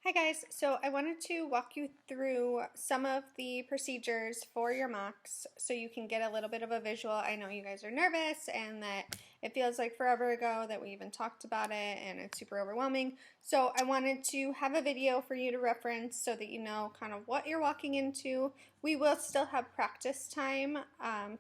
Hi guys, so I wanted to walk you through some of the procedures for your mocks so you can get a little bit of a visual. I know you guys are nervous and that it feels like forever ago that we even talked about it and it's super overwhelming. So I wanted to have a video for you to reference so that you know kind of what you're walking into. We will still have practice time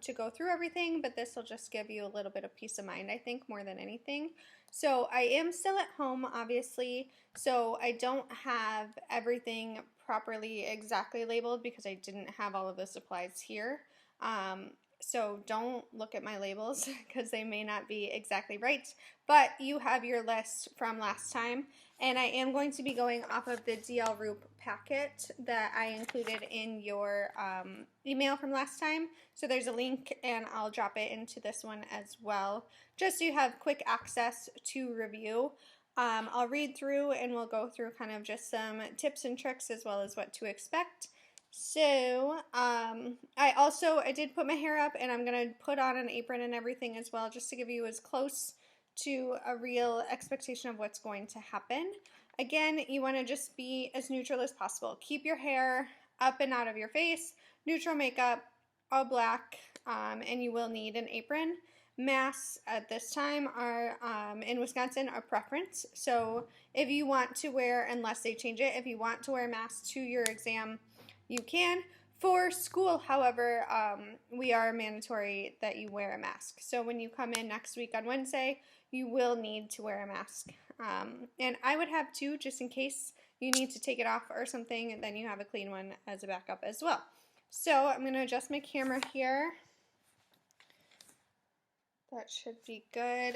to go through everything, but this will just give you a little bit of peace of mind, I think, more than anything. So I am still at home, obviously, so I don't have everything properly exactly labeled because I didn't have all of the supplies here. So don't look at my labels because they may not be exactly right, but you have your list from last time, and I am going to be going off of the DL Roop packet that I included in your email from last time. So there's a link and I'll drop it into this one as well, just so you have quick access to review. I'll read through and we'll go through kind of just some tips and tricks as well as what to expect. So I did put my hair up and I'm going to put on an apron and everything as well, just to give you as close to a real expectation of what's going to happen. Again, you want to just be as neutral as possible. Keep your hair up and out of your face, neutral makeup, all black, and you will need an apron. Masks at this time are in Wisconsin a preference. So if you want to wear, unless they change it, if you want to wear a mask to your exam, you can. For school, however, we are mandatory that you wear a mask. So when you come in next week on Wednesday, you will need to wear a mask. And I would have two just in case you need to take it off or something, and then you have a clean one as a backup as well. So I'm going to adjust my camera here. That should be good.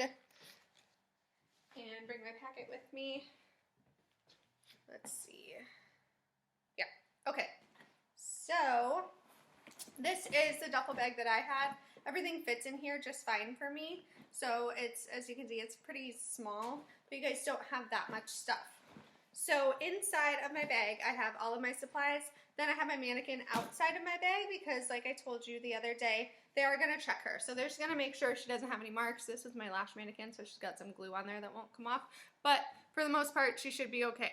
And bring my packet with me. Let's see. Yeah, okay. So this is the duffel bag that I had. Everything fits in here just fine for me. So it's, as you can see, it's pretty small, but you guys don't have that much stuff. So inside of my bag, I have all of my supplies. Then I have my mannequin outside of my bag because, like I told you the other day, they are going to check her. So they're just going to make sure she doesn't have any marks. This is my lash mannequin, so she's got some glue on there that won't come off. But for the most part, she should be okay.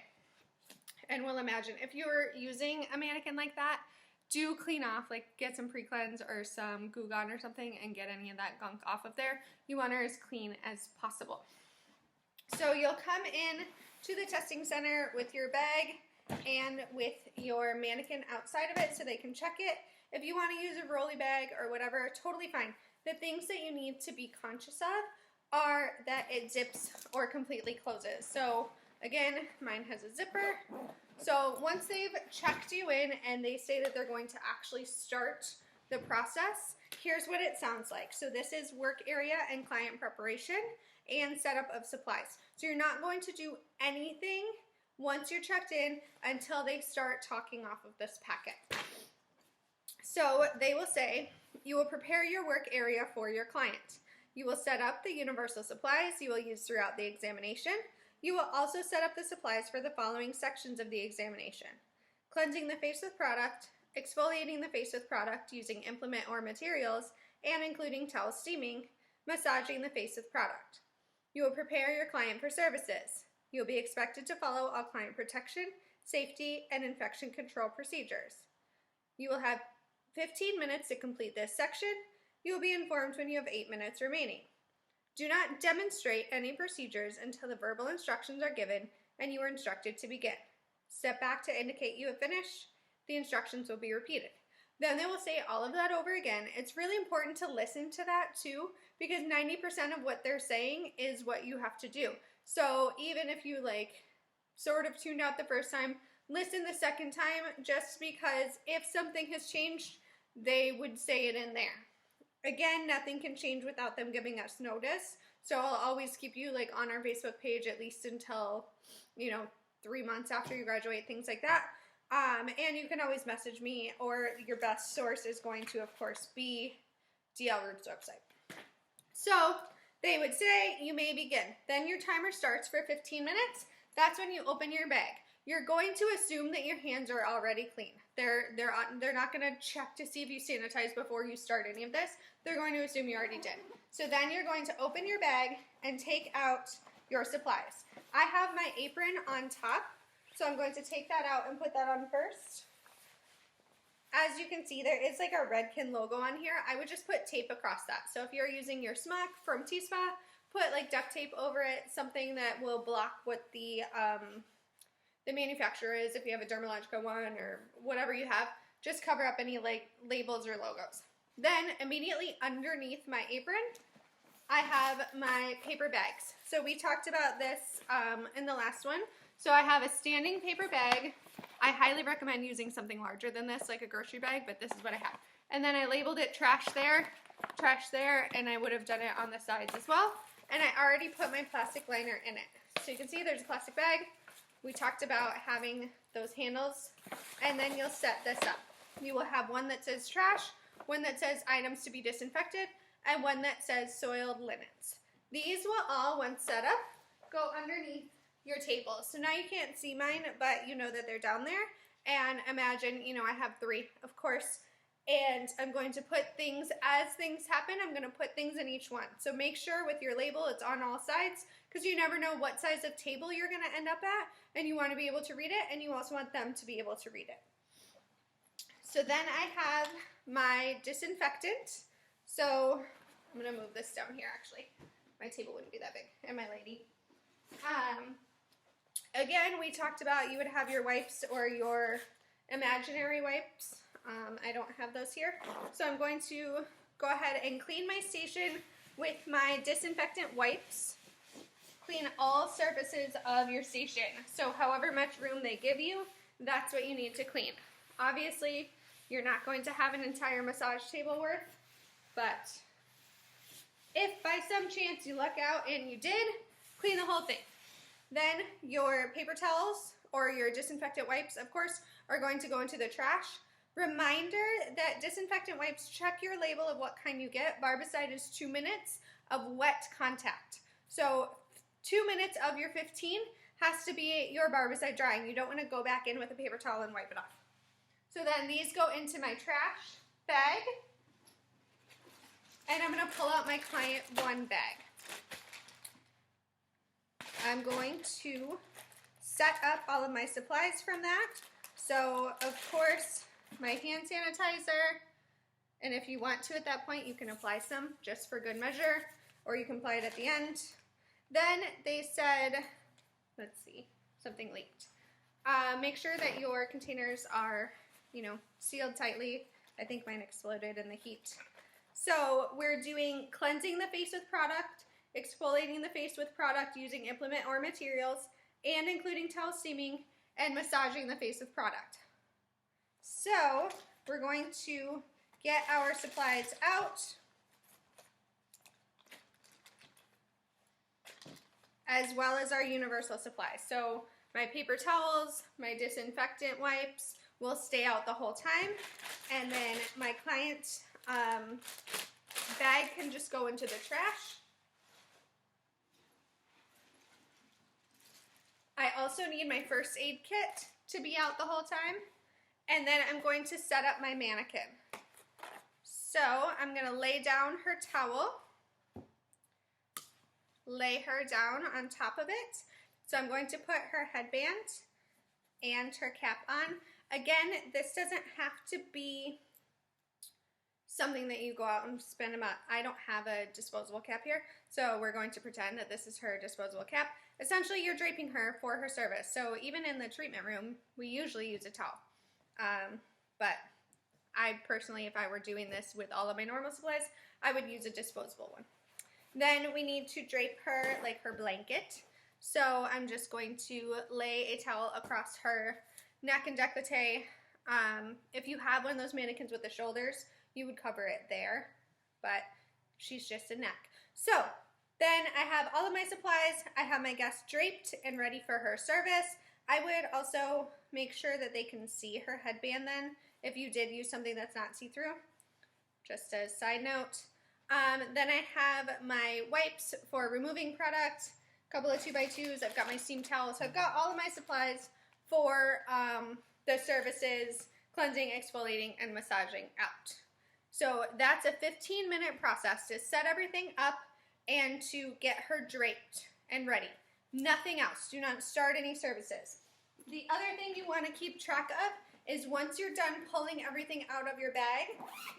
And we'll imagine if you're using a mannequin like that, do clean off, like get some pre-cleanse or some Goo Gone or something and get any of that gunk off of there. You want her as clean as possible. So you'll come in to the testing center with your bag and with your mannequin outside of it so they can check it. If you want to use a rolly bag or whatever, totally fine. The things that you need to be conscious of are that it zips or completely closes. So again, mine has a zipper. So once they've checked you in and they say that they're going to actually start the process, here's what it sounds like. So this is work area and client preparation and setup of supplies. So you're not going to do anything once you're checked in until they start talking off of this packet. So they will say, you will prepare your work area for your client. You will set up the universal supplies you will use throughout the examination. You will also set up the supplies for the following sections of the examination: cleansing the face with product, exfoliating the face with product using implement or materials, and including towel steaming, massaging the face with product. You will prepare your client for services. You will be expected to follow all client protection, safety, and infection control procedures. You will have 15 minutes to complete this section. You will be informed when you have 8 minutes remaining. Do not demonstrate any procedures until the verbal instructions are given and you are instructed to begin. Step back to indicate you have finished. The instructions will be repeated. Then they will say all of that over again. It's really important to listen to that too, because 90% of what they're saying is what you have to do. So even if you sort of tuned out the first time, listen the second time, just because if something has changed, they would say it in there. Again, nothing can change without them giving us notice. So I'll always keep you on our Facebook page at least until, 3 months after you graduate, things like that. And you can always message me, or your best source is going to, of course, be DL Roop's website. So they would say you may begin. Then your timer starts for 15 minutes. That's when you open your bag. You're going to assume that your hands are already clean. They're not going to check to see if you sanitize before you start any of this. They're going to assume you already did. So then you're going to open your bag and take out your supplies. I have my apron on top So I'm going to take that out and put that on first. As you can see, there is like a Redken logo on here. I would just put tape across that. So if you're using your smock from T-Spa, put like duct tape over it, something that will block what the manufacturer is. If you have a Dermalogica one or whatever you have, just cover up any like labels or logos. Then immediately underneath my apron, I have my paper bags. So we talked about this in the last one. So I have a standing paper bag. I highly recommend using something larger than this, like a grocery bag, but this is what I have. And then I labeled it trash there, and I would have done it on the sides as well. And I already put my plastic liner in it. So you can see there's a plastic bag. We talked about having those handles, and then you'll set this up. You will have one that says trash, one that says items to be disinfected, and one that says soiled linens. These will all, once set up, go underneath your table. So now you can't see mine, but you know that they're down there. And imagine, you know, I have 3, of course, and I'm going to put things, as things happen, I'm going to put things in each one. So make sure with your label it's on all sides, because you never know what size of table you're going to end up at, and you want to be able to read it, and you also want them to be able to read it. So then I have my disinfectant. So I'm going to move this down here, actually. My table wouldn't be that big, and my lady. Again, we talked about you would have your wipes or your imaginary wipes. I don't have those here. So I'm going to go ahead and clean my station with my disinfectant wipes. Clean all surfaces of your station. So however much room they give you, that's what you need to clean. Obviously, you're not going to have an entire massage table worth, but if by some chance you luck out and you did, clean the whole thing. Then your paper towels or your disinfectant wipes, of course, are going to go into the trash. Reminder that disinfectant wipes, check your label of what kind you get. Barbicide is 2 minutes of wet contact. So 2 minutes of your 15 has to be your barbicide drying. You don't want to go back in with a paper towel and wipe it off. So then these go into my trash bag. And I'm going to pull out my client 1 bag. I'm going to set up all of my supplies from that. So, of course, my hand sanitizer, and if you want to at that point, you can apply some just for good measure, or you can apply it at the end. Then they said, let's see, something leaked. Make sure that your containers are, you know, sealed tightly. I think mine exploded in the heat. So we're doing cleansing the face with product, exfoliating the face with product using implement or materials, and including towel steaming and massaging the face with product. So we're going to get our supplies out, as well as our universal supplies. So my paper towels, my disinfectant wipes will stay out the whole time, and then my client bag can just go into the trash. I also need my first aid kit to be out the whole time, and then I'm going to set up my mannequin. So I'm going to lay down her towel, lay her down on top of it. So I'm going to put her headband and her cap on. Again, this doesn't have to be something that you go out and spend a month. I don't have a disposable cap here, so we're going to pretend that this is her disposable cap. Essentially, you're draping her for her service. So even in the treatment room, we usually use a towel. But I personally, if I were doing this with all of my normal supplies, I would use a disposable one. Then we need to drape her like her blanket. So I'm just going to lay a towel across her neck and décolleté. If you have one of those mannequins with the shoulders, you would cover it there, but she's just a neck. So then I have all of my supplies. I have my guest draped and ready for her service. I would also make sure that they can see her headband then, if you did use something that's not see-through, just a side note. Then I have my wipes for removing product, a couple of 2x2s. I've got my steam towels. So I've got all of my supplies for the services, cleansing, exfoliating, and massaging out. So that's a 15-minute process to set everything up and to get her draped and ready. Nothing else. Do not start any services. The other thing you want to keep track of is once you're done pulling everything out of your bag,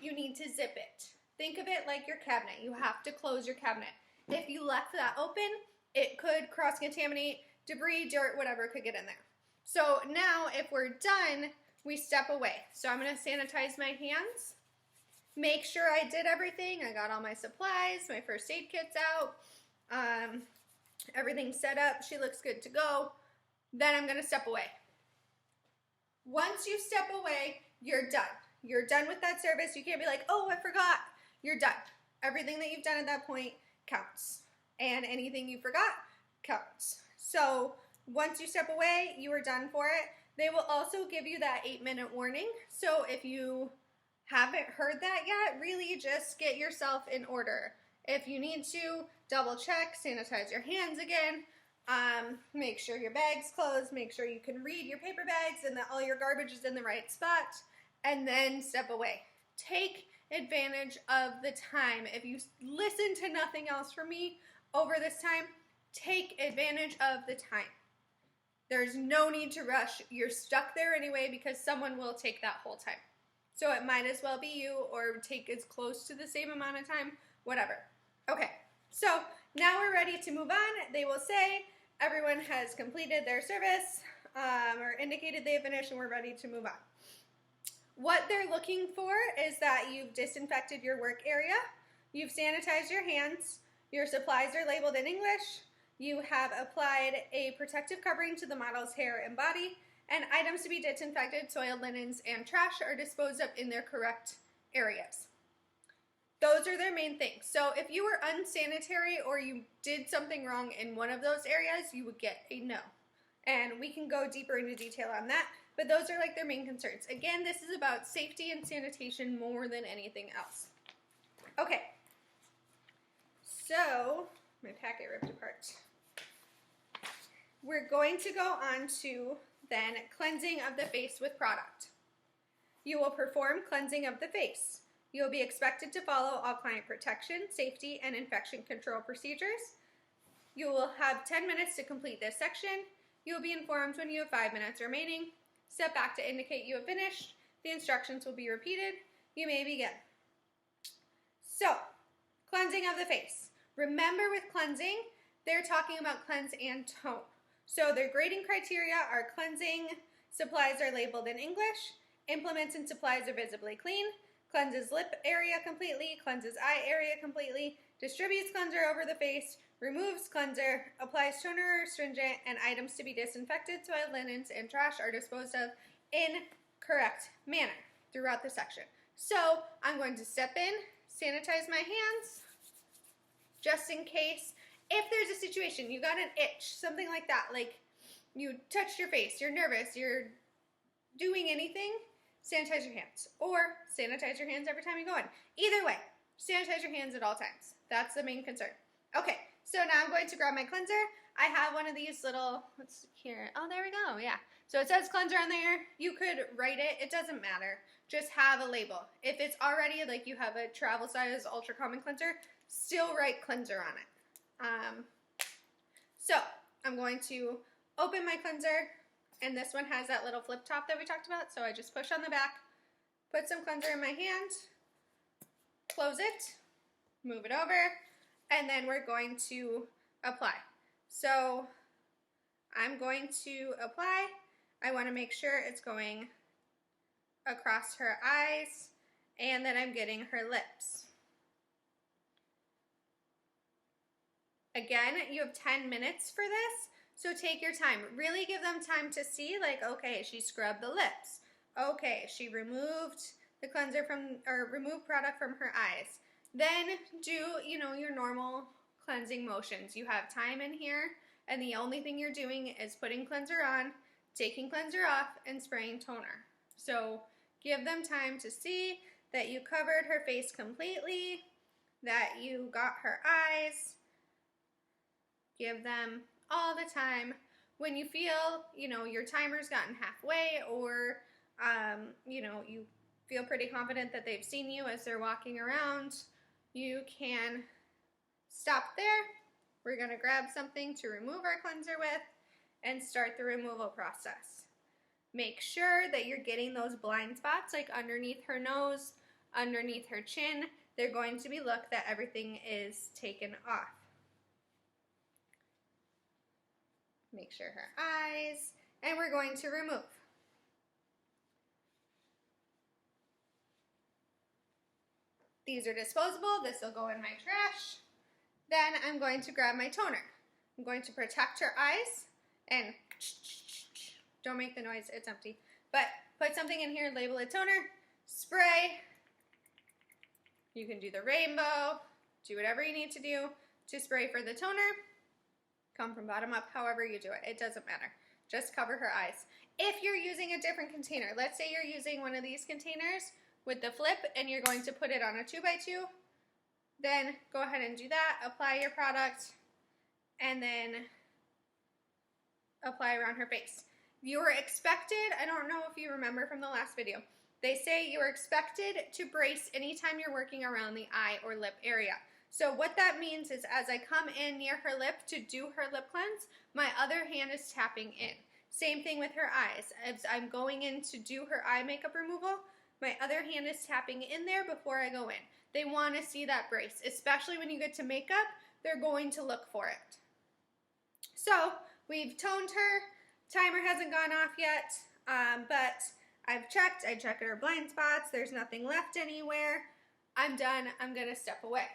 you need to zip it. Think of it like your cabinet. You have to close your cabinet. If you left that open, it could cross-contaminate, debris, dirt, whatever could get in there. So now if we're done, we step away. So I'm going to sanitize my hands. Make sure I did everything. I got all my supplies, my first aid kit's out. Everything's set up. She looks good to go. Then I'm going to step away. Once you step away, you're done. You're done with that service. You can't be like, oh, I forgot. You're done. Everything that you've done at that point counts. And anything you forgot counts. So once you step away, you are done for it. They will also give you that 8-minute warning. So if you haven't heard that yet, really just get yourself in order. If you need to, double check, sanitize your hands again, make sure your bag's closed, make sure you can read your paper bags and that all your garbage is in the right spot, and then step away. Take advantage of the time. If you listen to nothing else from me over this time, take advantage of the time. There's no need to rush. You're stuck there anyway because someone will take that whole time. So it might as well be you or take as close to the same amount of time, whatever. Okay, so now we're ready to move on. They will say everyone has completed their service or indicated they have finished and we're ready to move on. What they're looking for is that you've disinfected your work area, you've sanitized your hands, your supplies are labeled in English, you have applied a protective covering to the model's hair and body, and items to be disinfected, soiled linens, and trash are disposed of in their correct areas. Those are their main things. So if you were unsanitary or you did something wrong in one of those areas, you would get a no. And we can go deeper into detail on that, but those are like their main concerns. Again, this is about safety and sanitation more than anything else. Okay, so my packet ripped apart. We're going to go on to then cleansing of the face with product. You will perform cleansing of the face. You will be expected to follow all client protection, safety, and infection control procedures. You will have 10 minutes to complete this section. You will be informed when you have 5 minutes remaining. Step back to indicate you have finished. The instructions will be repeated. You may begin. So, cleansing of the face. Remember with cleansing, they're talking about cleanse and tone. So their grading criteria are cleansing supplies are labeled in English, implements and supplies are visibly clean, cleanses lip area completely, cleanses eye area completely, distributes cleanser over the face, removes cleanser, applies toner or astringent, and items to be disinfected, soiled linens, and trash are disposed of in correct manner throughout the section. So I'm going to step in, sanitize my hands, just in case. If there's a situation, you got an itch, something like that, like you touched your face, you're nervous, you're doing anything, sanitize your hands. Or sanitize your hands every time you go in. Either way, sanitize your hands at all times. That's the main concern. Okay, so now I'm going to grab my cleanser. I have one of these little, let's see here. Oh, there we go, yeah. So it says cleanser on there. You could write it. It doesn't matter. Just have a label. If it's already like you have a travel size ultra common cleanser, still write cleanser on it. So I'm going to open my cleanser, and this one has that little flip top that we talked about, so I just push on the back, put some cleanser in my hand, close it, move it over, and then we're going to apply. So I'm going to apply. I want to make sure it's going across her eyes and that I'm getting her lips. Again, you have 10 minutes for this, so take your time. Really give them time to see, like, okay, she scrubbed the lips. Okay, she removed the cleanser removed product from her eyes. Then do, your normal cleansing motions. You have time in here, and the only thing you're doing is putting cleanser on, taking cleanser off, and spraying toner. So give them time to see that you covered her face completely, that you got her eyes. Give them all the time. When you feel, your timer's gotten halfway or, you feel pretty confident that they've seen you as they're walking around, you can stop there. We're going to grab something to remove our cleanser with, and start the removal process. Make sure that you're getting those blind spots like underneath her nose, underneath her chin. They're going to be looked that everything is taken off. Make sure her eyes, and we're going to remove. These are disposable. This will go in my trash. Then I'm going to grab my toner. I'm going to protect her eyes and don't make the noise, it's empty. But put something in here, label it toner, spray. You can do the rainbow, do whatever you need to do to spray for the toner. Come from bottom up, however you do it. It doesn't matter. Just cover her eyes. If you're using a different container, let's say you're using one of these containers with the flip and you're going to put it on a 2x2, then go ahead and do that. Apply your product and then apply around her face. You are expected, I don't know if you remember from the last video, they say you're expected to brace anytime you're working around the eye or lip area. So what that means is as I come in near her lip to do her lip cleanse, my other hand is tapping in. Same thing with her eyes. As I'm going in to do her eye makeup removal, my other hand is tapping in there before I go in. They want to see that brace, especially when you get to makeup, they're going to look for it. So we've toned her. Timer hasn't gone off yet, but I've checked. I checked her blind spots. There's nothing left anywhere. I'm done. I'm going to step away.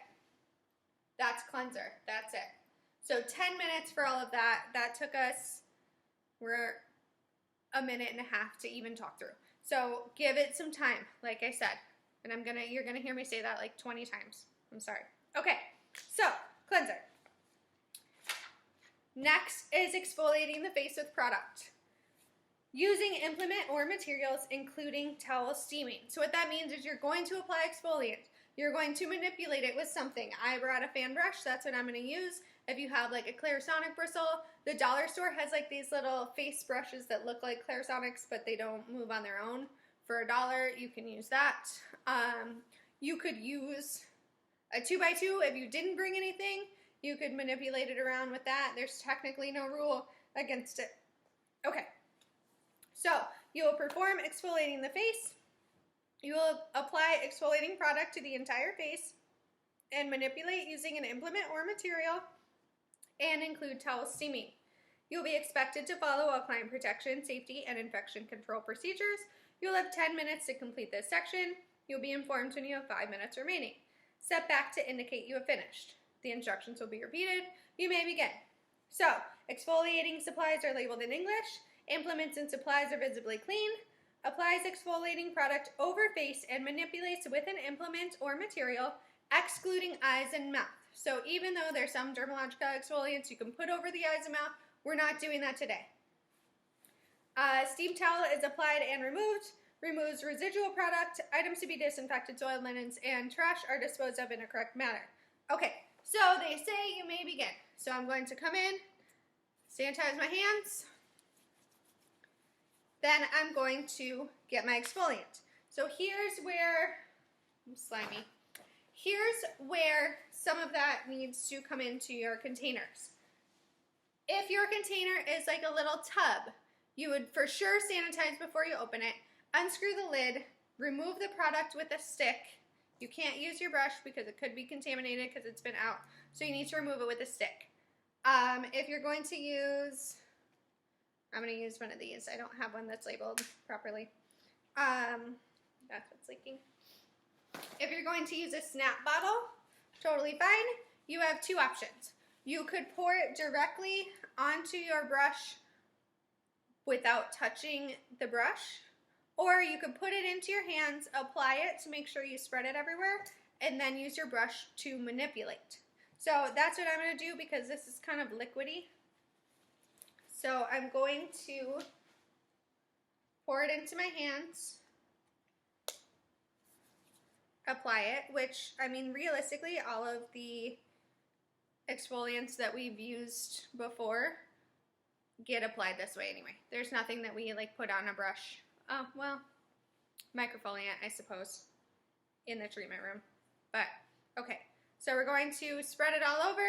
That's cleanser. That's it. So 10 minutes for all of that. That took us, we're a minute and a half to even talk through. So give it some time, like I said. And you're gonna hear me say that like 20 times. I'm sorry. Okay, so cleanser. Next is exfoliating the face with product. Using implement or materials, including towel steaming. So what that means is you're going to apply exfoliant. You're going to manipulate it with something. I brought a fan brush, that's what I'm gonna use. If you have like a Clarisonic bristle, the dollar store has like these little face brushes that look like Clarisonics, but they don't move on their own. For $1, you can use that. You could use a 2x2 if you didn't bring anything. You could manipulate it around with that. There's technically no rule against it. Okay, so you will perform exfoliating the face. You will apply exfoliating product to the entire face and manipulate using an implement or material and include towel steaming. You'll be expected to follow all client protection, safety, and infection control procedures. You'll have 10 minutes to complete this section. You'll be informed when you have 5 minutes remaining. Step back to indicate you have finished. The instructions will be repeated. You may begin. So, exfoliating supplies are labeled in English. Implements and supplies are visibly clean. Applies exfoliating product over face and manipulates with an implement or material, excluding eyes and mouth. So even though there's some dermalogical exfoliants you can put over the eyes and mouth, we're not doing that today. Steam towel is applied and removed. Removes residual product. Items to be disinfected, soiled linens, and trash are disposed of in a correct manner. Okay, so they say you may begin. So I'm going to come in, sanitize my hands. Then I'm going to get my exfoliant. So here's where, I'm slimy. Here's where some of that needs to come into your containers. If your container is like a little tub, you would for sure sanitize before you open it. Unscrew the lid, remove the product with a stick. You can't use your brush because it could be contaminated because it's been out. So you need to remove it with a stick. If you're going to use, I'm going to use one of these. I don't have one that's labeled properly. That's what's leaking. If you're going to use a snap bottle, totally fine. You have two options. You could pour it directly onto your brush without touching the brush, or you could put it into your hands, apply it to make sure you spread it everywhere, and then use your brush to manipulate. So that's what I'm going to do because this is kind of liquidy. So I'm going to pour it into my hands, apply it, which, I mean, realistically, all of the exfoliants that we've used before get applied this way anyway. There's nothing that we like put on a brush. Oh, well, microfoliant, I suppose, in the treatment room. But, okay. So we're going to spread it all over,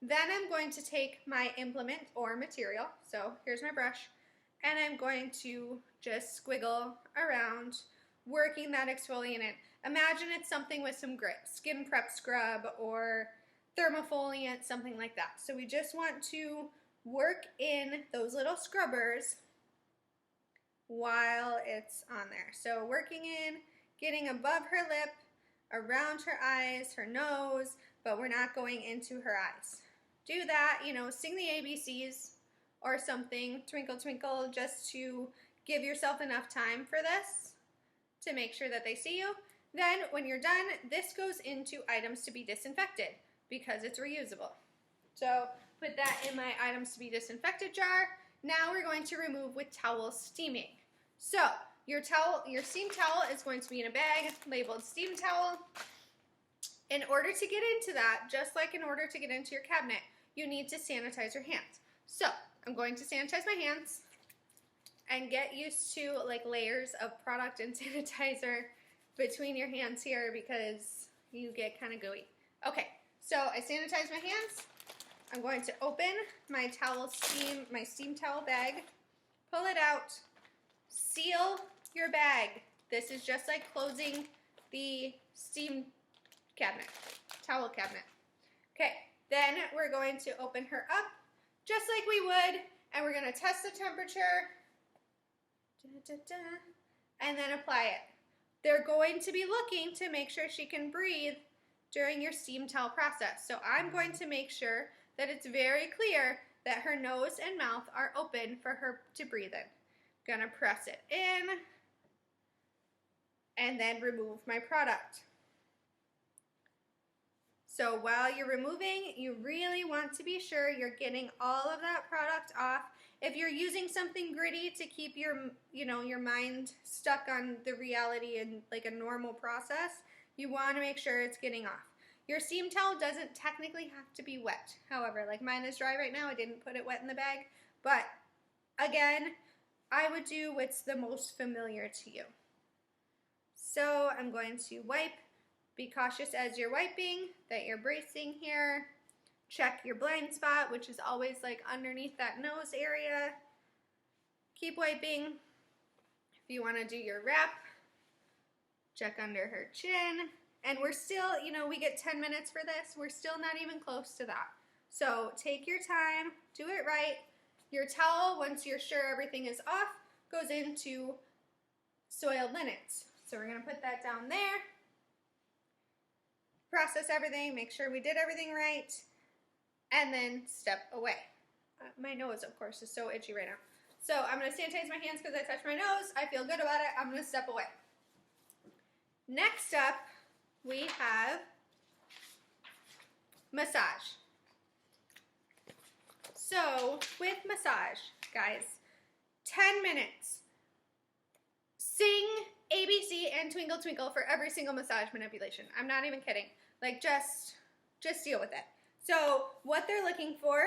Then I'm going to take my implement or material, so here's my brush, and I'm going to just squiggle around, working that exfoliant in. Imagine it's something with some grit, skin prep scrub or thermofoliant, something like that. So we just want to work in those little scrubbers while it's on there. So working in, getting above her lip, around her eyes, her nose, but we're not going into her eyes. Do that, you know, sing the ABCs or something, twinkle twinkle, just to give yourself enough time for this to make sure that they see you. Then when you're done, this goes into items to be disinfected because it's reusable. So put that in my items to be disinfected jar. Now we're going to remove with towel steaming. So your steam towel is going to be in a bag labeled steam towel. In order to get into that, just like in order to get into your cabinet, you need to sanitize your hands. So I'm going to sanitize my hands and get used to like layers of product and sanitizer between your hands here because you get kind of gooey. Okay, so I sanitize my hands. I'm going to open my steam towel bag, pull it out, seal your bag. This is just like closing the steam cabinet, towel cabinet. Okay, then we're going to open her up just like we would, and we're going to test the temperature, and then apply it. They're going to be looking to make sure she can breathe during your steam towel process. So I'm going to make sure that it's very clear that her nose and mouth are open for her to breathe in. I'm gonna press it in and then remove my product. So while you're removing, you really want to be sure you're getting all of that product off. If you're using something gritty to keep your mind stuck on the reality and like a normal process, you want to make sure it's getting off. Your steam towel doesn't technically have to be wet. However, like mine is dry right now, I didn't put it wet in the bag. But again, I would do what's the most familiar to you. So I'm going to wipe. Be cautious as you're wiping that you're bracing here. Check your blind spot, which is always like underneath that nose area. Keep wiping. If you want to do your wrap, check under her chin. And we're still, we get 10 minutes for this. We're still not even close to that. So take your time, do it right. Your towel, once you're sure everything is off, goes into soiled linens. So we're going to put that down there. Process everything, make sure we did everything right, and then step away. My nose, of course, is so itchy right now. So I'm going to sanitize my hands because I touched my nose. I feel good about it. I'm going to step away. Next up, we have massage. So with massage, guys, 10 minutes. Sing ABC and Twinkle Twinkle for every single massage manipulation. I'm not even kidding. Like, just deal with it. So what they're looking for,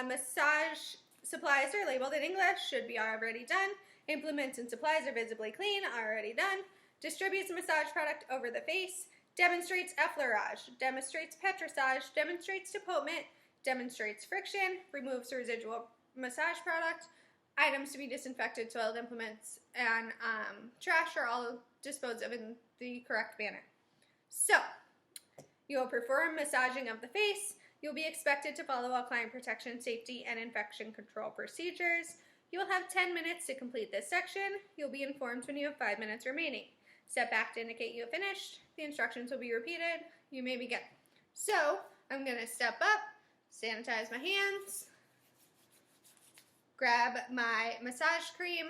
massage supplies are labeled in English, should be already done. Implements and supplies are visibly clean, already done. Distributes a massage product over the face. Demonstrates effleurage. Demonstrates petrissage. Demonstrates depotement. Demonstrates friction. Removes residual massage product. Items to be disinfected, soiled implements, and trash are all disposed of in the correct manner. So, you'll perform massaging of the face. You'll be expected to follow all client protection, safety, and infection control procedures. You'll have 10 minutes to complete this section. You'll be informed when you have 5 minutes remaining. Step back to indicate you have finished. The instructions will be repeated. You may begin. So, I'm going to step up, sanitize my hands, grab my massage cream,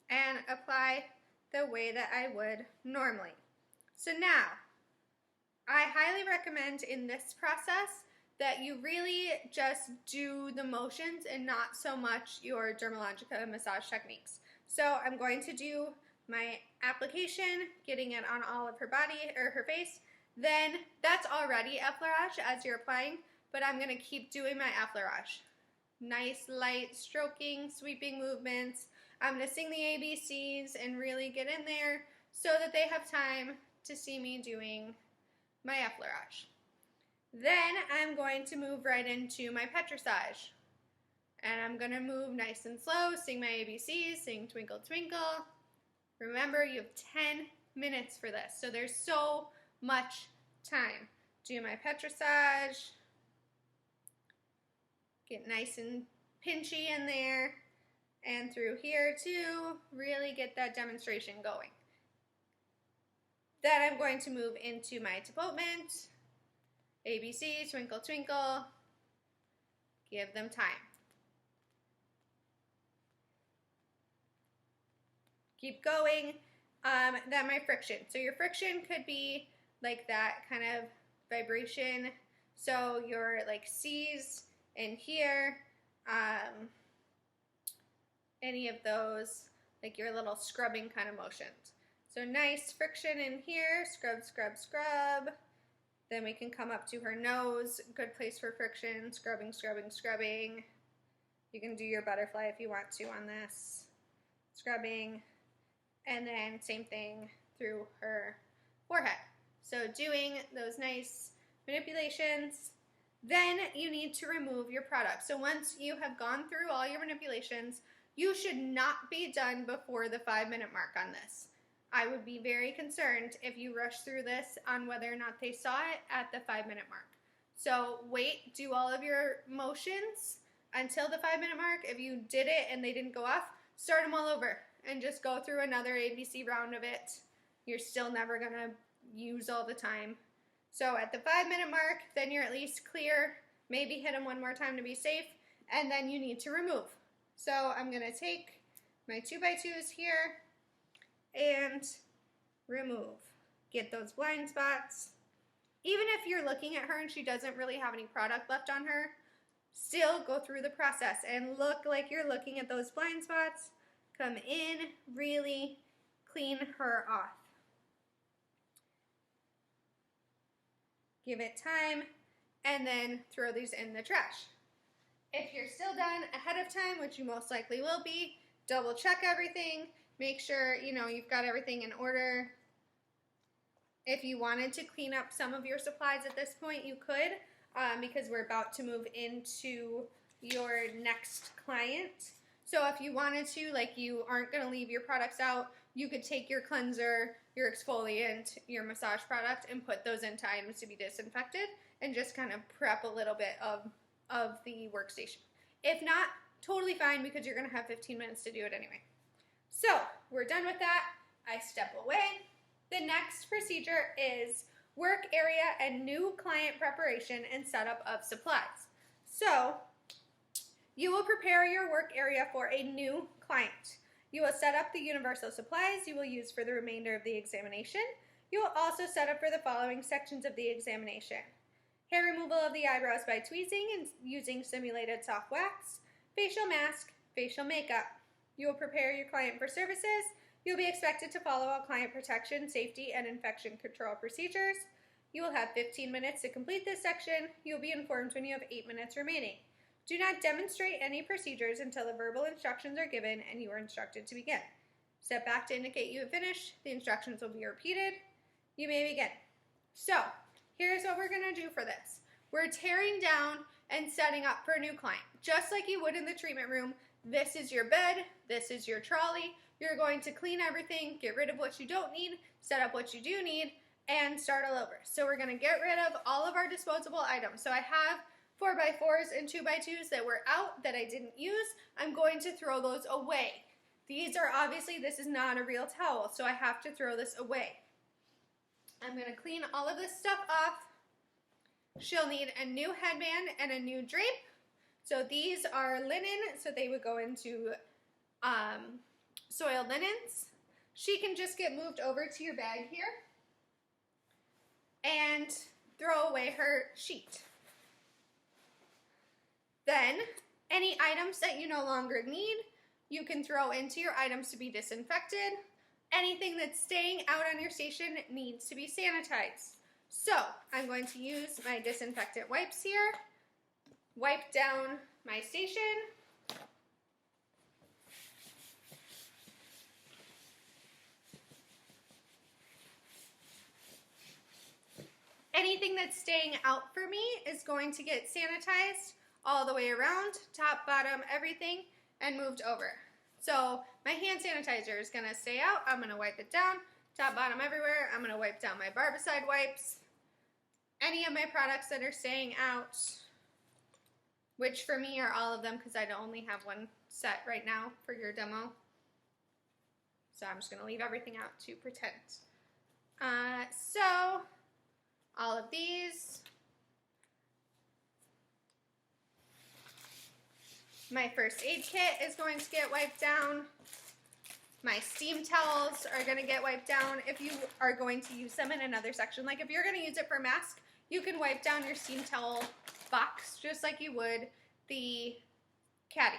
and apply the way that I would normally. So now, I highly recommend in this process that you really just do the motions and not so much your Dermalogica massage techniques. So I'm going to do my application, getting it on all of her body or her face. Then that's already effleurage as you're applying, but I'm going to keep doing my effleurage. Nice light stroking, sweeping movements. I'm going to sing the ABCs and really get in there so that they have time to see me doing my effleurage. Then I'm going to move right into my petrissage. And I'm going to move nice and slow, sing my ABCs, sing Twinkle Twinkle. Remember, you have 10 minutes for this, so there's so much time. Do my petrissage. Get nice and pinchy in there. And through here too, really get that demonstration going. Then I'm going to move into my development. ABC, Twinkle Twinkle. Give them time. Keep going. Then my friction. So your friction could be like that kind of vibration. So your like C's in here, any of those, like your little scrubbing kind of motions. So nice friction in here, scrub, scrub, scrub. Then we can come up to her nose, good place for friction, scrubbing, scrubbing, scrubbing. You can do your butterfly if you want to on this. Scrubbing. And then same thing through her forehead. So doing those nice manipulations. Then you need to remove your product. So once you have gone through all your manipulations, you should not be done before the 5-minute mark on this. I would be very concerned if you rush through this on whether or not they saw it at the 5-minute mark. So wait, do all of your motions until the 5-minute mark. If you did it and they didn't go off, start them all over and just go through another ABC round of it. You're still never gonna use all the time. So at the 5-minute mark, then you're at least clear. Maybe hit them one more time to be safe, and then you need to remove. So I'm gonna take my 2x2s here and remove. Get those blind spots. Even if you're looking at her and she doesn't really have any product left on her, still go through the process and look like you're looking at those blind spots. Come in, really clean her off. Give it time, and then throw these in the trash. If you're still done ahead of time, which you most likely will be, double check everything. Make sure, you've got everything in order. If you wanted to clean up some of your supplies at this point, you could, because we're about to move into your next client. So if you wanted to, like you aren't going to leave your products out, you could take your cleanser, your exfoliant, your massage product, and put those into items to be disinfected and just kind of prep a little bit of the workstation. If not, totally fine, because you're going to have 15 minutes to do it anyway. So we're done with that. I step away. The next procedure is work area and new client preparation and setup of supplies. So you will prepare your work area for a new client. You will set up the universal supplies you will use for the remainder of the examination. You will also set up for the following sections of the examination: hair removal of the eyebrows by tweezing and using simulated soft wax, facial mask, facial makeup. You will prepare your client for services. You'll be expected to follow all client protection, safety, and infection control procedures. You will have 15 minutes to complete this section. You'll be informed when you have 8 minutes remaining. Do not demonstrate any procedures until the verbal instructions are given and you are instructed to begin. Step back to indicate you have finished. The instructions will be repeated. You may begin. So, here's what we're going to do for this. We're tearing down and setting up for a new client. Just like you would in the treatment room, this is your bed, this is your trolley. You're going to clean everything, get rid of what you don't need, set up what you do need, and start all over. So we're going to get rid of all of our disposable items. So I have 4x4s and 2x2s that were out that I didn't use. I'm going to throw those away. These are obviously, this is not a real towel, so I have to throw this away. I'm going to clean all of this stuff off. She'll need a new headband and a new drape. So these are linen, so they would go into soiled linens. She can just get moved over to your bag here and throw away her sheet. Then, any items that you no longer need, you can throw into your items to be disinfected. Anything that's staying out on your station needs to be sanitized. So, I'm going to use my disinfectant wipes here, wipe down my station. anything that's staying out for me is going to get sanitized all the way around, top, bottom, everything, and moved over. So my hand sanitizer is gonna stay out. I'm gonna wipe it down, top, bottom, everywhere. I'm gonna wipe down my Barbicide wipes. Any of my products that are staying out, which for me are all of them because I only have one set right now for your demo. So I'm just gonna leave everything out to pretend. So all of these. My first aid kit is going to get wiped down. My steam towels are going to get wiped down if you are going to use them in another section. Like if you're going to use it for mask, you can wipe down your steam towel box just like you would the caddy.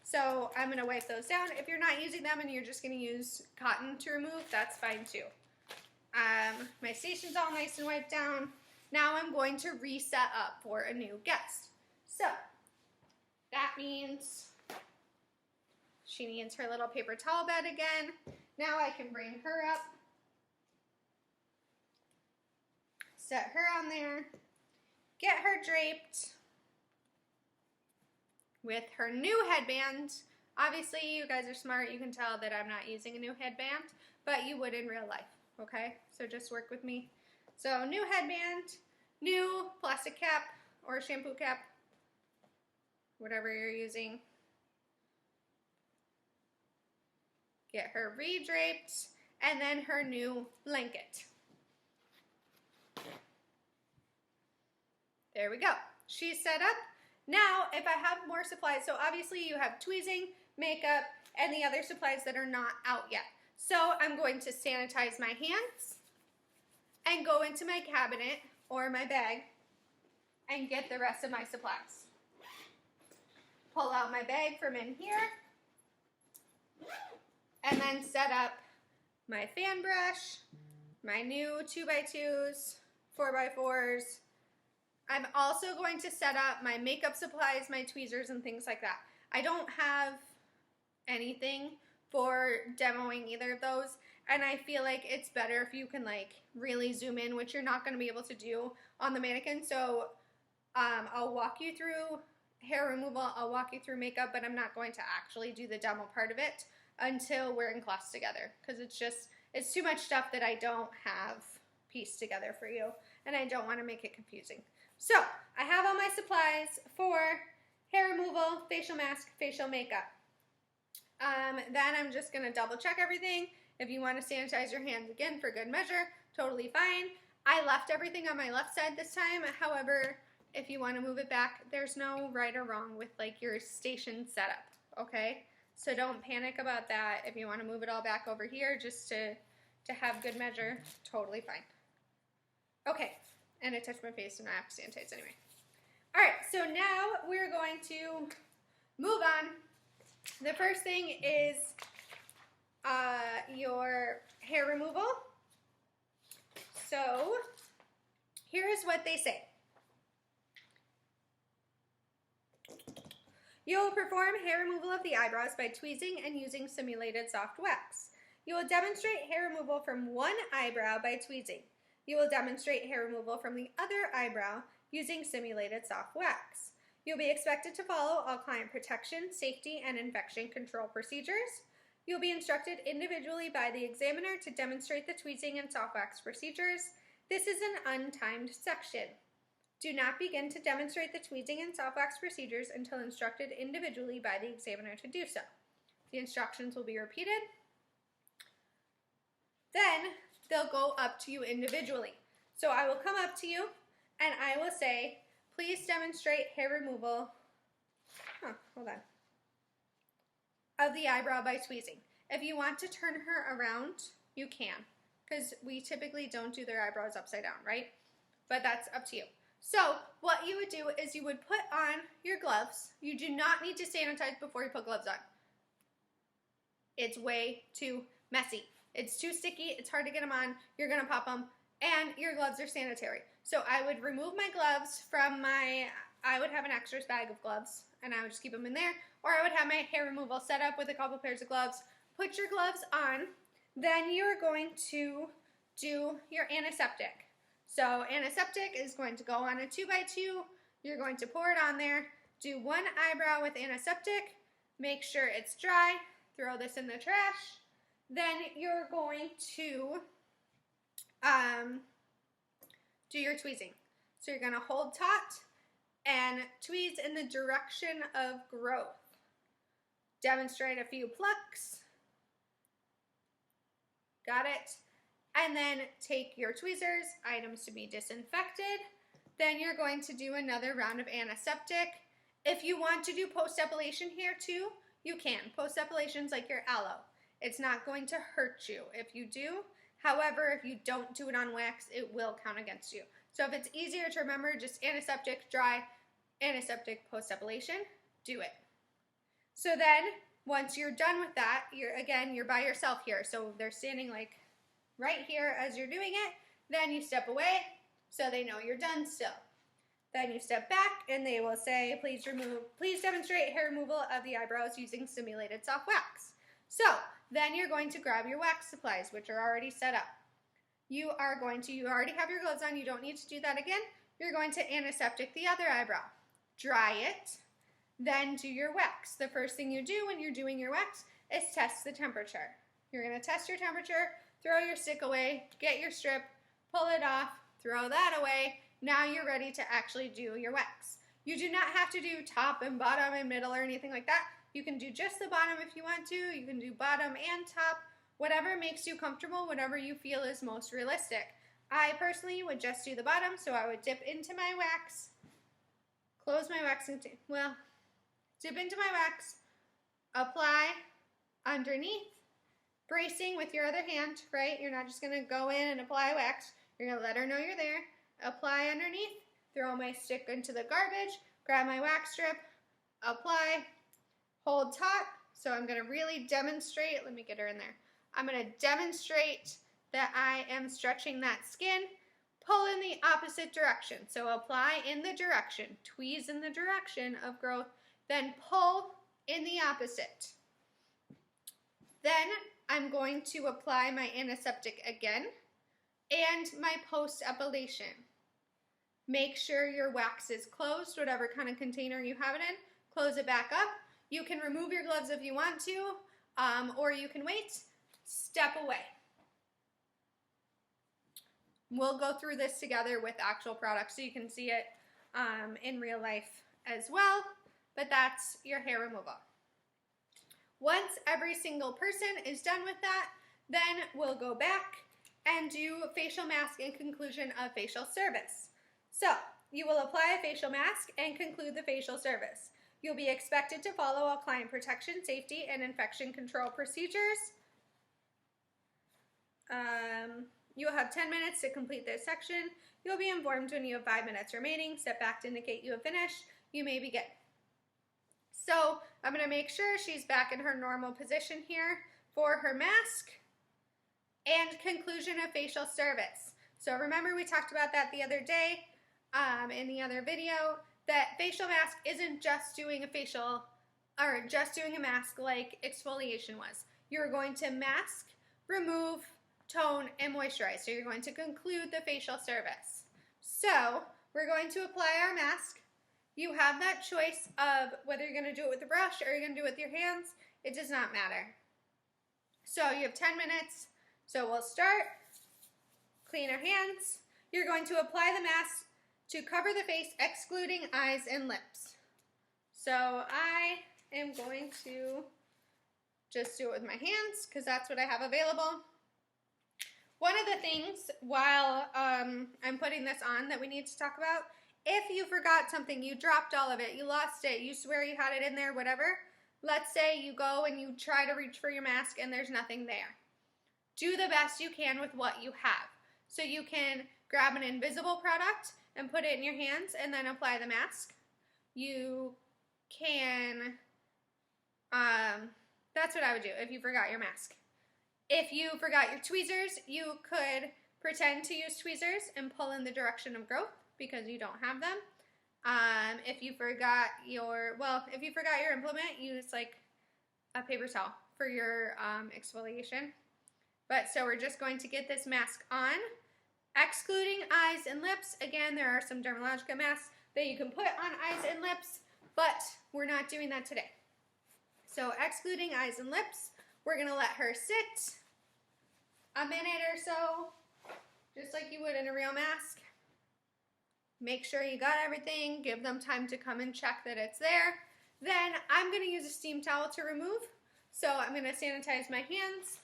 So I'm going to wipe those down. If you're not using them and you're just going to use cotton to remove, that's fine too. My station's all nice and wiped down. Now I'm going to reset up for a new guest. So that means she needs her little paper towel bed again. Now I can bring her up, set her on there, get her draped with her new headband. Obviously, you guys are smart. You can tell that I'm not using a new headband, but you would in real life, okay? So just work with me. So new headband, new plastic cap or shampoo cap, whatever you're using. Get her re-draped, and then her new blanket. There we go. She's set up. Now, if I have more supplies, so obviously you have tweezing, makeup, and the other supplies that are not out yet. So I'm going to sanitize my hands and go into my cabinet or my bag and get the rest of my supplies. Pull out my bag from in here, and then set up my fan brush, my new 2x2s, 4x4s. I'm also going to set up my makeup supplies, my tweezers, and things like that. I don't have anything for demoing either of those, and I feel like it's better if you can like really zoom in, which you're not going to be able to do on the mannequin. So I'll walk you through hair removal, I'll walk you through makeup, but I'm not going to actually do the demo part of it until we're in class together, because it's too much stuff that I don't have pieced together for you, and I don't want to make it confusing. So I have all my supplies for hair removal, facial mask, facial makeup. Then I'm just going to double check everything. If you want to sanitize your hands again for good measure, totally fine. I left everything on my left side this time. However, if you want to move it back, there's no right or wrong with like your station setup, okay? So don't panic about that. If you want to move it all back over here just to have good measure, totally fine. Okay, and I touched my face and I have to sanitize anyway. All right, so now we're going to move on. The first thing is your hair removal. So here's what they say. You will perform hair removal of the eyebrows by tweezing and using simulated soft wax. You will demonstrate hair removal from one eyebrow by tweezing. You will demonstrate hair removal from the other eyebrow using simulated soft wax. You'll be expected to follow all client protection, safety, and infection control procedures. You'll be instructed individually by the examiner to demonstrate the tweezing and soft wax procedures. This is an untimed section. Do not begin to demonstrate the tweezing and soft wax procedures until instructed individually by the examiner to do so. The instructions will be repeated. Then they'll go up to you individually. So I will come up to you and I will say, please demonstrate hair removal, hold on, of the eyebrow by tweezing. If you want to turn her around, you can, because we typically don't do their eyebrows upside down, right? But that's up to you. So what you would do is you would put on your gloves. You do not need to sanitize before you put gloves on. It's way too messy. It's too sticky. It's hard to get them on. You're going to pop them, and your gloves are sanitary. So I would remove my gloves from I would have an extras bag of gloves, and I would just keep them in there. Or I would have my hair removal set up with a couple pairs of gloves. Put your gloves on. Then you're going to do your antiseptic. So antiseptic is going to go on a 2x2. You're going to pour it on there. Do one eyebrow with antiseptic. Make sure it's dry. Throw this in the trash. Then you're going to do your tweezing. So you're going to hold taut and tweeze in the direction of growth. Demonstrate a few plucks. Got it? And then take your tweezers, items to be disinfected. Then you're going to do another round of antiseptic. If you want to do post-epilation here too, you can. Post-epilation is like your aloe. It's not going to hurt you if you do. However, if you don't do it on wax, it will count against you. So if it's easier to remember, just antiseptic, dry, antiseptic, post-epilation, do it. So then, once you're done with that, you're by yourself here. So they're standing like right here as you're doing it. Then you step away so they know you're done still. Then you step back and they will say, please demonstrate hair removal of the eyebrows using simulated soft wax. So then you're going to grab your wax supplies, which are already set up. You already have your gloves on. You don't need to do that again. You're going to antiseptic the other eyebrow. Dry it, then do your wax. The first thing you do when you're doing your wax is test the temperature. You're going to test your temperature, throw your stick away, get your strip, pull it off, throw that away. Now you're ready to actually do your wax. You do not have to do top and bottom and middle or anything like that. You can do just the bottom if you want to. You can do bottom and top, whatever makes you comfortable, whatever you feel is most realistic. I personally would just do the bottom, so I would dip into my wax, close my wax, dip into my wax, apply underneath, bracing with your other hand, right? You're not just going to go in and apply wax. You're going to let her know you're there. Apply underneath, throw my stick into the garbage, grab my wax strip, apply, hold taut. So I'm going to really demonstrate. Let me get her in there. I'm going to demonstrate that I am stretching that skin. Pull in the opposite direction. So apply in the direction, tweeze in the direction of growth, then pull in the opposite. Then I'm going to apply my antiseptic again and my post-epilation. Make sure your wax is closed, whatever kind of container you have it in. Close it back up. You can remove your gloves if you want to, or you can wait. Step away. We'll go through this together with actual products so you can see it in real life as well, but that's your hair removal. Once every single person is done with that, then we'll go back and do facial mask in conclusion of facial service. So you will apply a facial mask and conclude the facial service. You'll be expected to follow all client protection, safety, and infection control procedures. You'll have 10 minutes to complete this section. You'll be informed when you have 5 minutes remaining. Step back to indicate you have finished. You may begin. So I'm going to make sure she's back in her normal position here for her mask and conclusion of facial service. So remember we talked about that the other day in the other video, that facial mask isn't just doing a facial or just doing a mask like exfoliation was. You're going to mask, remove, tone, and moisturize. So you're going to conclude the facial service. So we're going to apply our mask. You have that choice of whether you're going to do it with a brush or you're going to do it with your hands. It does not matter. So you have 10 minutes. So we'll start. Clean our hands. You're going to apply the mask to cover the face, excluding eyes and lips. So I am going to just do it with my hands because that's what I have available. One of the things while I'm putting this on that we need to talk about, if you forgot something, you dropped all of it, you lost it, you swear you had it in there, whatever, let's say you go and you try to reach for your mask and there's nothing there. Do the best you can with what you have. So you can grab an invisible product and put it in your hands and then apply the mask. You can, that's what I would do if you forgot your mask. If you forgot your tweezers, you could pretend to use tweezers and pull in the direction of growth because you don't have them. If you forgot your implement, use like a paper towel for your exfoliation. But so we're just going to get this mask on Excluding eyes and lips, again, there are some Dermalogica masks that you can put on eyes and lips, but we're not doing that today. So excluding eyes and lips, we're gonna let her sit a minute or so, just like you would in a real mask. Make sure you got everything, give them time to come and check that it's there. Then I'm gonna use a steam towel to remove. So I'm gonna sanitize my hands,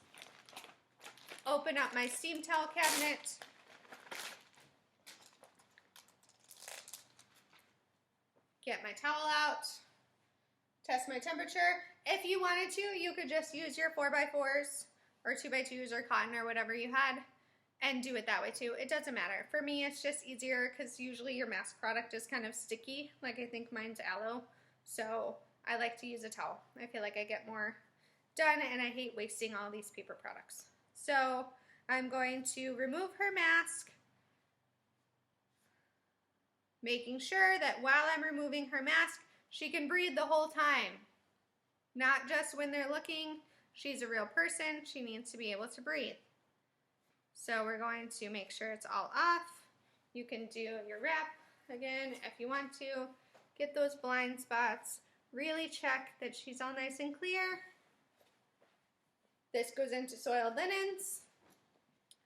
open up my steam towel cabinet, get my towel out, test my temperature. If you wanted to, you could just use your 4x4s or 2x2s or cotton or whatever you had and do it that way too. It doesn't matter. For me, it's just easier because usually your mask product is kind of sticky. Like I think mine's aloe. So I like to use a towel. I feel like I get more done and I hate wasting all these paper products. So I'm going to remove her mask, making sure that while I'm removing her mask, she can breathe the whole time. Not just when they're looking. She's a real person. She needs to be able to breathe. So we're going to make sure it's all off. You can do your wrap again if you want to. Get those blind spots. Really check that she's all nice and clear. This goes into soiled linens.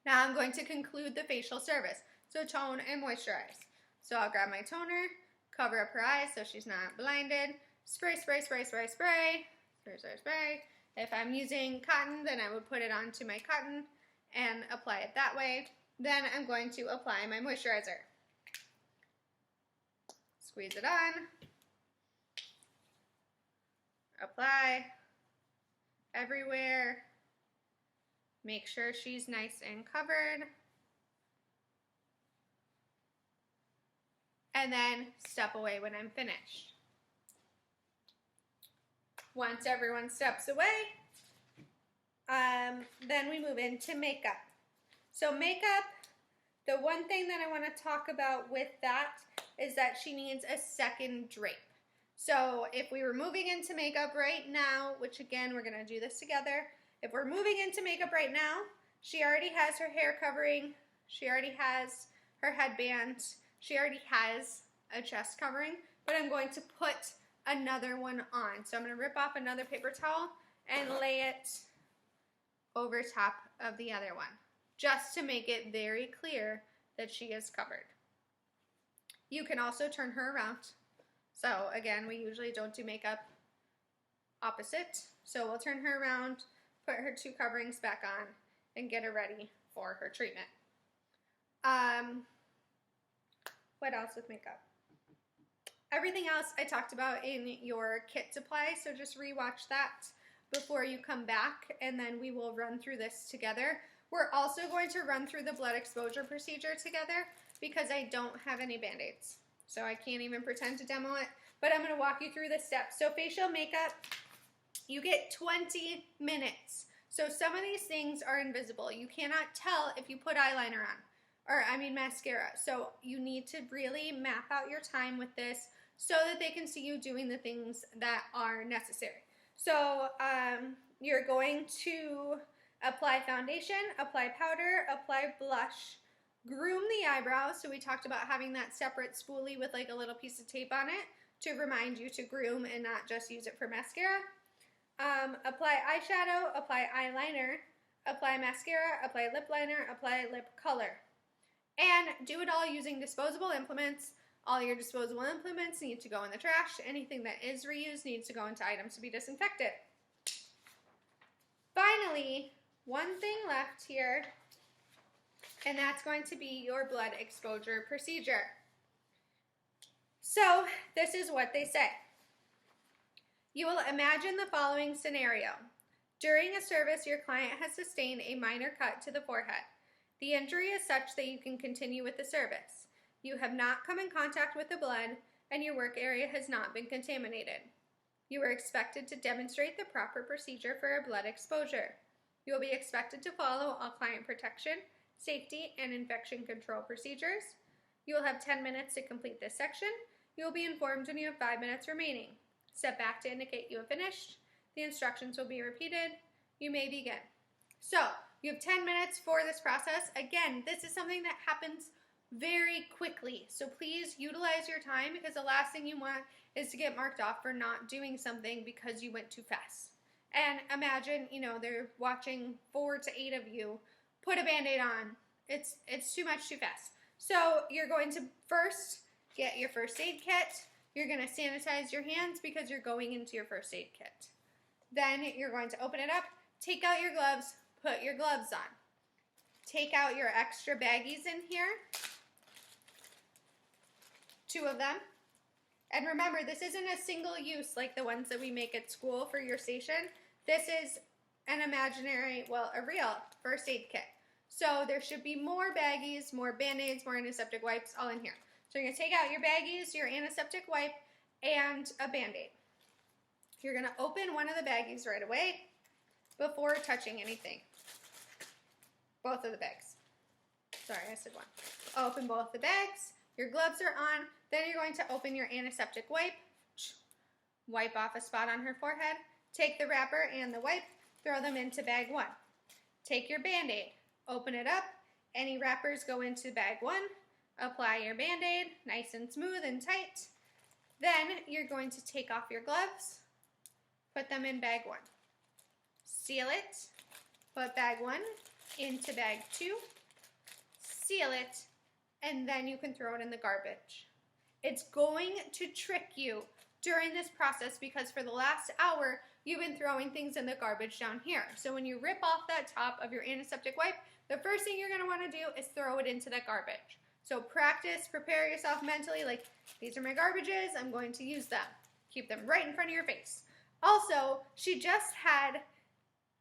Now I'm going to conclude the facial service. So tone and moisturize. So I'll grab my toner, cover up her eyes so she's not blinded. Spray, spray, spray, spray, spray. Spray, spray, spray. If I'm using cotton, then I would put it onto my cotton and apply it that way. Then I'm going to apply my moisturizer. Squeeze it on. Apply everywhere. Make sure she's nice and covered. And then step away when I'm finished. Once everyone steps away, then we move into makeup. So makeup, the one thing that I want to talk about with that is that she needs a second drape. So if we were moving into makeup right now, which again, we're going to do this together. If we're moving into makeup right now, she already has her hair covering. She already has her headband. She already has a chest covering, but I'm going to put another one on. So I'm going to rip off another paper towel and lay it over top of the other one, just to make it very clear that she is covered. You can also turn her around. So again, we usually don't do makeup opposite. So we'll turn her around, put her two coverings back on, and get her ready for her treatment. What else with makeup? Everything else I talked about in your kit supply, so just rewatch that before you come back, and then we will run through this together. We're also going to run through the blood exposure procedure together because I don't have any Band-Aids. So I can't even pretend to demo it, but I'm going to walk you through the steps. So facial makeup, you get 20 minutes. So some of these things are invisible. You cannot tell if you put eyeliner on, or I mean mascara. So you need to really map out your time with this so that they can see you doing the things that are necessary. So you're going to apply foundation, apply powder, apply blush, groom the eyebrows. So we talked about having that separate spoolie with like a little piece of tape on it to remind you to groom and not just use it for mascara. Apply eyeshadow, apply eyeliner, apply mascara, apply lip liner, apply lip color. And do it all using disposable implements. All your disposable implements need to go in the trash. Anything that is reused needs to go into items to be disinfected. Finally, one thing left here, and that's going to be your blood exposure procedure. So this is what they say. You will imagine the following scenario. During a service, your client has sustained a minor cut to the forehead. The injury is such that you can continue with the service. You have not come in contact with the blood, and your work area has not been contaminated. You are expected to demonstrate the proper procedure for a blood exposure. You will be expected to follow all client protection, safety, and infection control procedures. You will have 10 minutes to complete this section. You will be informed when you have 5 minutes remaining. Step back to indicate you have finished. The instructions will be repeated. You may begin. So, You have 10 minutes for this process. Again, this is something that happens very quickly. So please utilize your time, because the last thing you want is to get marked off for not doing something because you went too fast. And imagine, they're watching 4 to 8 of you put a Band-Aid on. It's too much too fast. So you're going to first get your first aid kit. You're going to sanitize your hands because you're going into your first aid kit. Then you're going to open it up, take out your gloves, put your gloves on. Take out your extra baggies in here. 2 of them. And remember, this isn't a single use like the ones that we make at school for your station. This is an imaginary, a real first aid kit. So there should be more baggies, more Band-Aids, more antiseptic wipes all in here. So you're going to take out your baggies, your antiseptic wipe, and a Band-Aid. You're going to open one of the baggies right away before touching anything. Both of the bags. Sorry, I said one. Open both the bags. Your gloves are on. Then you're going to open your antiseptic wipe. Wipe off a spot on her forehead. Take the wrapper and the wipe. Throw them into bag 1. Take your Band-Aid. Open it up. Any wrappers go into bag 1. Apply your Band-Aid, nice and smooth and tight. Then you're going to take off your gloves. Put them in bag 1. Seal it. Put bag 1 into bag 2. Seal it. And then you can throw it in the garbage. It's going to trick you during this process because for the last hour, you've been throwing things in the garbage down here. So when you rip off that top of your antiseptic wipe, the first thing you're going to want to do is throw it into that garbage. So practice, prepare yourself mentally, like, these are my garbages, I'm going to use them. Keep them right in front of your face. Also, she just had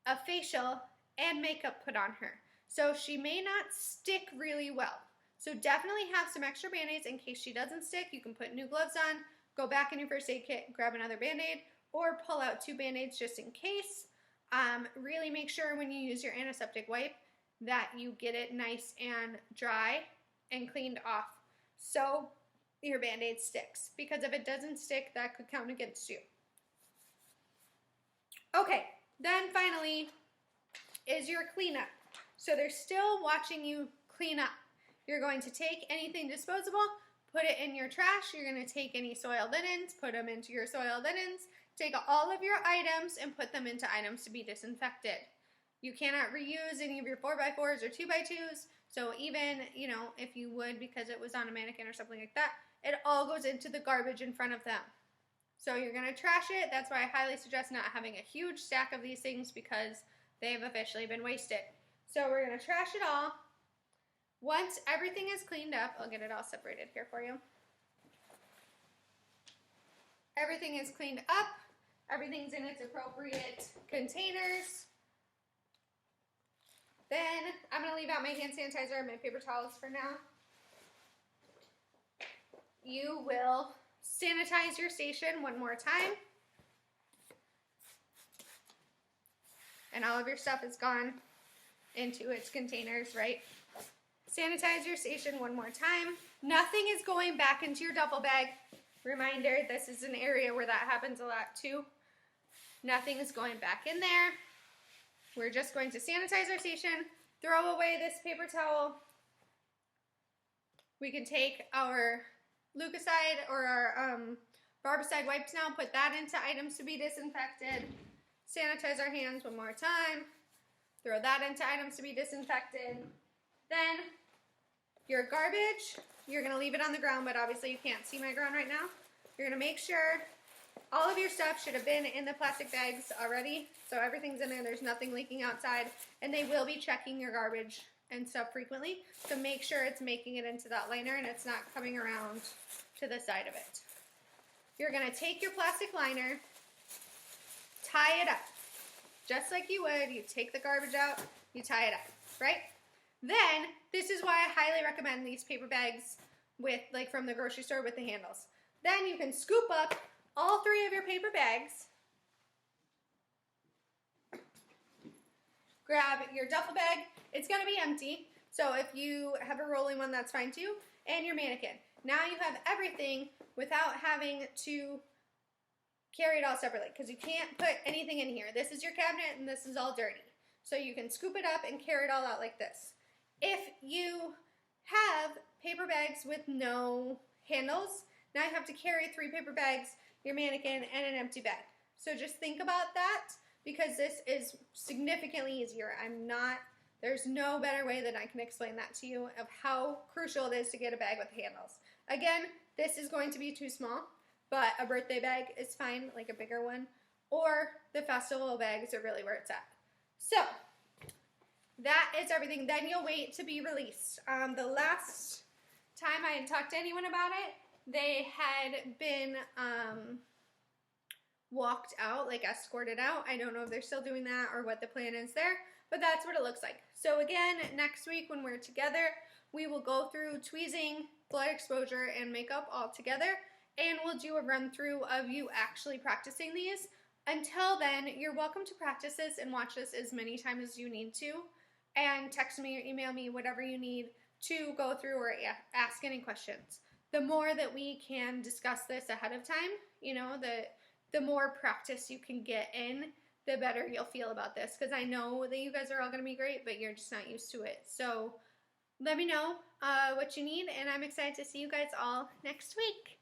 a facial and makeup put on her. So she may not stick really well. So definitely have some extra Band-Aids in case she doesn't stick. You can put new gloves on, go back in your first aid kit, grab another Band-Aid, or pull out 2 Band-Aids just in case. Really make sure when you use your antiseptic wipe that you get it nice and dry and cleaned off so your Band-Aid sticks. Because if it doesn't stick, that could count against you. Okay, then finally is your cleanup. So they're still watching you clean up. You're going to take anything disposable, put it in your trash. You're going to take any soiled linens, put them into your soiled linens. Take all of your items and put them into items to be disinfected. You cannot reuse any of your 4x4s or 2x2s. So even, if you would because it was on a mannequin or something like that, it all goes into the garbage in front of them. So you're going to trash it. That's why I highly suggest not having a huge stack of these things because they've officially been wasted. So we're going to trash it all. Once everything is cleaned up, I'll get it all separated here for you. Everything is cleaned up. Everything's in its appropriate containers. Then I'm going to leave out my hand sanitizer and my paper towels for now. You will sanitize your station one more time. And all of your stuff is gone into its containers, right? Sanitize your station one more time. Nothing is going back into your duffel bag. Reminder, this is an area where that happens a lot too. Nothing is going back in there. We're just going to sanitize our station, throw away this paper towel. We can take our Lucocide or our barbicide wipes now, put that into items to be disinfected. Sanitize our hands one more time. Throw that into items to be disinfected. Then your garbage, you're going to leave it on the ground, but obviously you can't see my ground right now. You're going to make sure all of your stuff should have been in the plastic bags already. So everything's in there. There's nothing leaking outside. And they will be checking your garbage and stuff frequently. So make sure it's making it into that liner and it's not coming around to the side of it. You're going to take your plastic liner, tie it up. Just like you would, you take the garbage out, you tie it up, right? Then, this is why I highly recommend these paper bags with, from the grocery store with the handles. Then you can scoop up all 3 of your paper bags, grab your duffel bag. It's going to be empty, so if you have a rolling one, that's fine too, and your mannequin. Now you have everything without having to carry it all separately because you can't put anything in here. This is your cabinet and this is all dirty. So you can scoop it up and carry it all out like this. If you have paper bags with no handles, now you have to carry 3 paper bags, your mannequin, and an empty bag. So just think about that because this is significantly easier. There's no better way that I can explain that to you of how crucial it is to get a bag with handles. Again, this is going to be too small, but a birthday bag is fine, like a bigger one, or the festival bags are really where it's at. So that is everything. Then you'll wait to be released. The last time I had talked to anyone about it, they had been walked out, like escorted out. I don't know if they're still doing that or what the plan is there, but that's what it looks like. So again, next week when we're together, we will go through tweezing, blood exposure, and makeup all together, and we'll do a run through of you actually practicing these. Until then, you're welcome to practice this and watch this as many times as you need to, and text me or email me whatever you need to go through or ask any questions. The more that we can discuss this ahead of time, you know, the more practice you can get in, the better you'll feel about this, because I know that you guys are all going to be great, but you're just not used to it. So let me know what you need, and I'm excited to see you guys all next week.